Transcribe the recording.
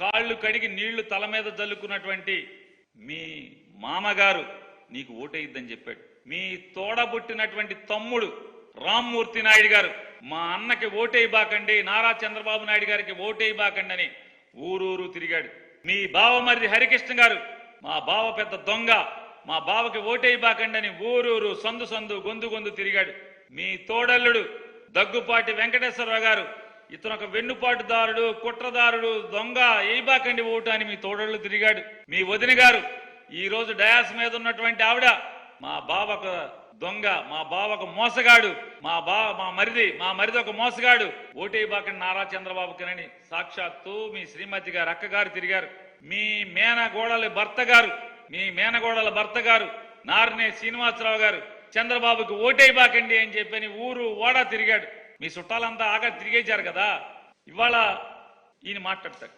కాళ్ళు కడిగి నీళ్లు తల మీద జల్లుకున్నటువంటి మీ మామగారు నీకు ఓటేయిద్దని చెప్పాడు. మీ తోడబుట్టినటువంటి తమ్ముడు రామ్మూర్తి నాయుడు గారు మా అన్నకి ఓటేయబాకండి, నారా చంద్రబాబు నాయుడు గారికి ఓటేయబాకండి అని ఊరూరు తిరిగాడు. మీ బావమరిది హరికృష్ణ గారు మా బావ పెద్ద దొంగ, మా బావకి ఓటేయబాకండి అని ఊరూరు సందు సందు గొంతు గొంతు తిరిగాడు. మీ తోడల్లుడు దగ్గుపాటి వెంకటేశ్వరరావు గారు ఇతను ఒక వెన్నుపాటుదారుడు, కుట్రదారుడు, దొంగ, ఏయబాకండి ఓటు అని మీ తోడళ్ళు తిరిగాడు. మీ వదిన గారు ఈ రోజు డయాస్ మీద ఉన్నటువంటి ఆవిడ మా బావకు దొంగ, మా బావకు మోసగాడు, మా మరిది ఒక మోసగాడు, ఓటేయబాకండి నారా చంద్రబాబుకి సాక్షాత్తు మీ శ్రీమతి గారు అక్కగారు తిరిగారు. మీ మేనగోడల భర్త గారు నారనే శ్రీనివాసరావు గారు చంద్రబాబుకి ఓటేయబాకండి అని చెప్పని ఊరు ఓడా తిరిగాడు. మీ చుట్టాలంతా ఆగా తిరిగేశారు కదా. ఇవాళ ఈయన మాట్లాడతాడు.